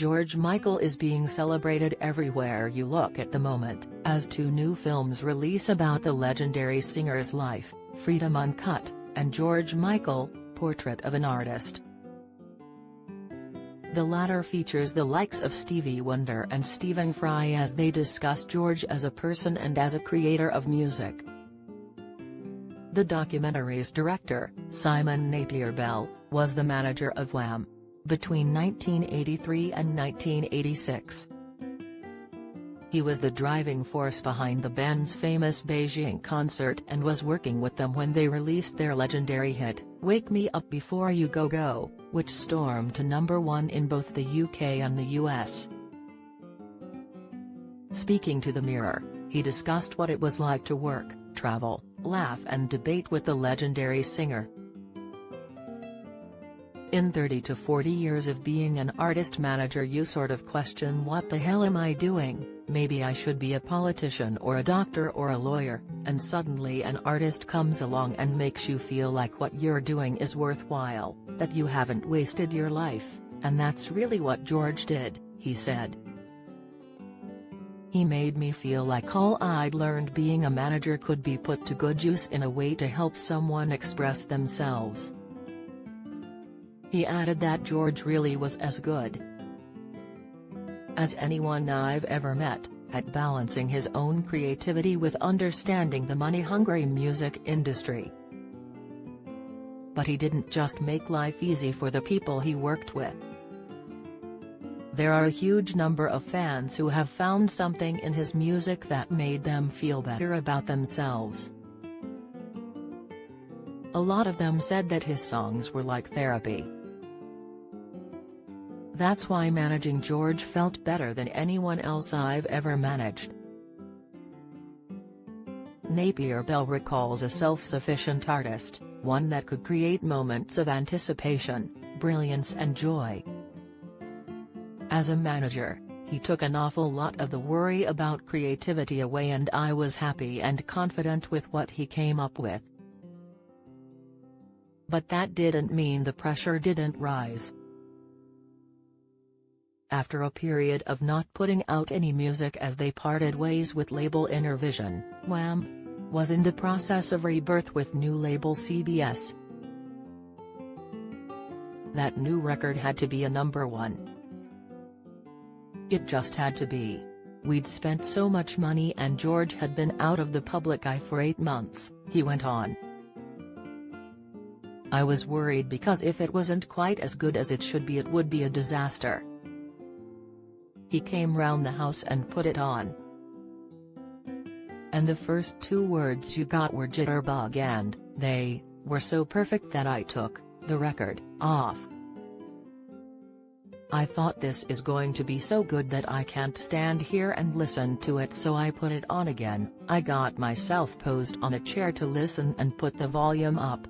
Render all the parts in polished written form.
George Michael is being celebrated everywhere you look at the moment, as 2 new films release about the legendary singer's life, Freedom Uncut, and George Michael, Portrait of an Artist. The latter features the likes of Stevie Wonder and Stephen Fry as they discuss George as a person and as a creator of music. The documentary's director, Simon Napier Bell, was the manager of Wham! Between 1983 and 1986. He was the driving force behind the band's famous Beijing concert and was working with them when they released their legendary hit, Wake Me Up Before You Go Go, which stormed to #1 in both the UK and the US. Speaking to the Mirror, he discussed what it was like to work, travel, laugh and debate with the legendary singer. In 30 to 40 years of being an artist manager, you sort of question, what the hell am I doing? Maybe I should be a politician or a doctor or a lawyer, and suddenly an artist comes along and makes you feel like what you're doing is worthwhile, that you haven't wasted your life, and that's really what George did, he said. He made me feel like all I'd learned being a manager could be put to good use in a way to help someone express themselves. He added that George really was as good as anyone I've ever met, at balancing his own creativity with understanding the money-hungry music industry. But he didn't just make life easy for the people he worked with. There are a huge number of fans who have found something in his music that made them feel better about themselves. A lot of them said that his songs were like therapy. That's why managing George felt better than anyone else I've ever managed. Napier Bell recalls a self-sufficient artist, one that could create moments of anticipation, brilliance and joy. As a manager, he took an awful lot of the worry about creativity away, and I was happy and confident with what he came up with. But that didn't mean the pressure didn't rise. After a period of not putting out any music as they parted ways with label Innervision, Wham! Was in the process of rebirth with new label CBS. That new record had to be a #1. It just had to be. We'd spent so much money and George had been out of the public eye for 8 months, he went on. I was worried because if it wasn't quite as good as it should be, it would be a disaster. He came round the house and put it on. And the first 2 words you got were jitterbug, and they were so perfect that I took the record off. I thought, this is going to be so good that I can't stand here and listen to it, so I put it on again. I got myself posed on a chair to listen and put the volume up.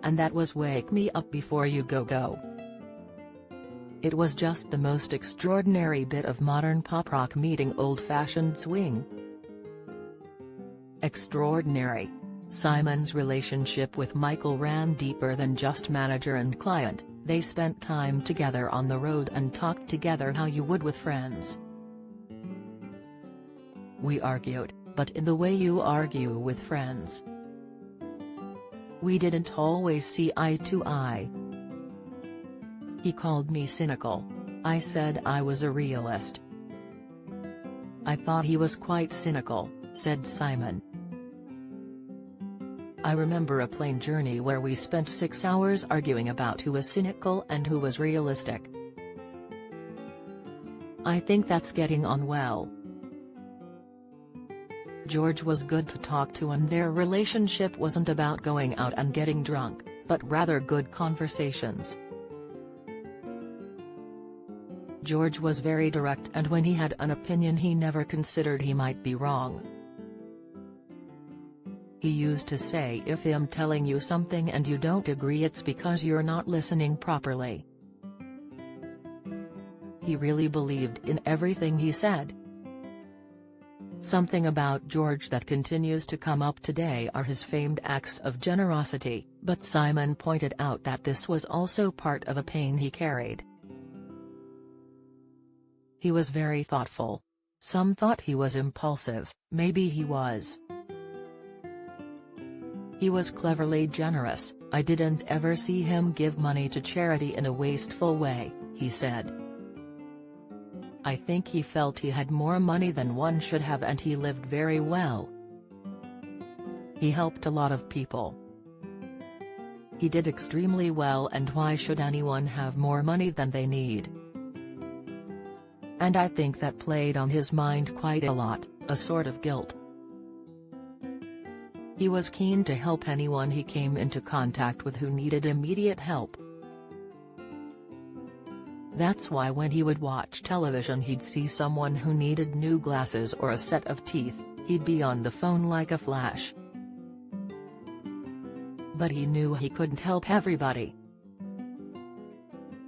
And that was Wake Me Up Before You Go Go. It was just the most extraordinary bit of modern pop rock meeting old-fashioned swing. Extraordinary. Simon's relationship with Michael ran deeper than just manager and client. They spent time together on the road and talked together how you would with friends. We argued, but in the way you argue with friends. We didn't always see eye to eye. He called me cynical. I said I was a realist. I thought he was quite cynical, said Simon. I remember a plane journey where we spent 6 hours arguing about who was cynical and who was realistic. I think that's getting on well. George was good to talk to, and their relationship wasn't about going out and getting drunk, but rather good conversations. George was very direct, and when he had an opinion he never considered he might be wrong. He used to say, if I'm telling you something and you don't agree, it's because you're not listening properly. He really believed in everything he said. Something about George that continues to come up today are his famed acts of generosity, but Simon pointed out that this was also part of a pain he carried. He was very thoughtful. Some thought he was impulsive, maybe he was. He was cleverly generous. I didn't ever see him give money to charity in a wasteful way, he said. I think he felt he had more money than one should have and he lived very well. He helped a lot of people. He did extremely well, and why should anyone have more money than they need? And I think that played on his mind quite a lot, a sort of guilt. He was keen to help anyone he came into contact with who needed immediate help. That's why when he would watch television he'd see someone who needed new glasses or a set of teeth, he'd be on the phone like a flash. But he knew he couldn't help everybody.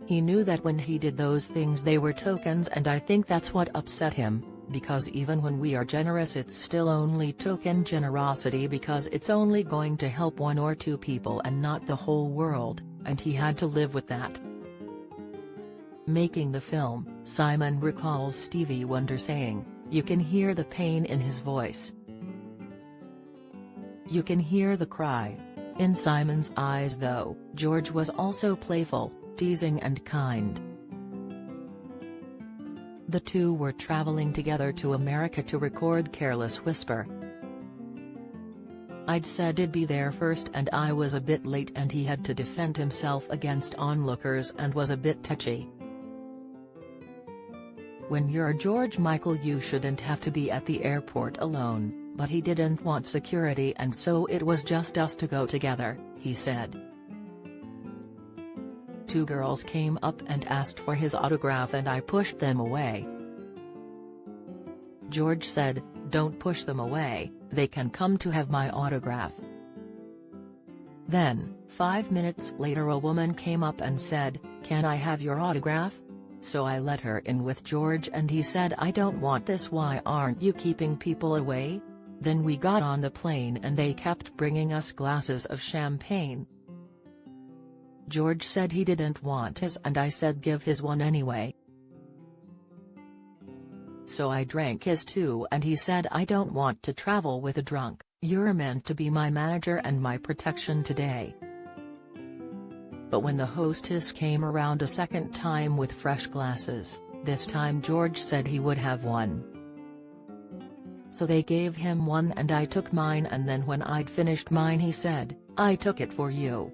He knew that when he did those things they were tokens, and I think that's what upset him, because even when we are generous it's still only token generosity because it's only going to help one or two people and not the whole world, and he had to live with that. Making the film, Simon recalls Stevie Wonder saying, "You can hear the pain in his voice. You can hear the cry." In Simon's eyes though, George was also playful, teasing and kind. The two were traveling together to America to record Careless Whisper. I'd said I'd be there first and I was a bit late and he had to defend himself against onlookers and was a bit touchy. When you're George Michael you shouldn't have to be at the airport alone. But he didn't want security and so it was just us to go together, he said. Two girls came up and asked for his autograph and I pushed them away. George said, "Don't push them away, they can come to have my autograph." Then, 5 minutes later a woman came up and said, "Can I have your autograph?" So I let her in with George and he said, "I don't want this, why aren't you keeping people away?" Then we got on the plane and they kept bringing us glasses of champagne. George said he didn't want his and I said give his one anyway. So I drank his too and he said, "I don't want to travel with a drunk, you're meant to be my manager and my protection today." But when the hostess came around a second time with fresh glasses, this time George said he would have one. So they gave him one and I took mine, and then when I'd finished mine he said, "I took it for you."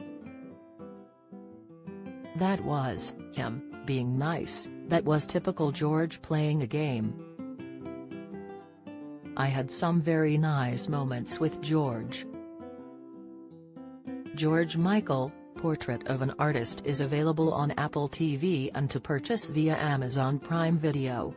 That was him being nice, that was typical George playing a game. I had some very nice moments with George. George Michael, Portrait of an Artist is available on Apple TV and to purchase via Amazon Prime Video.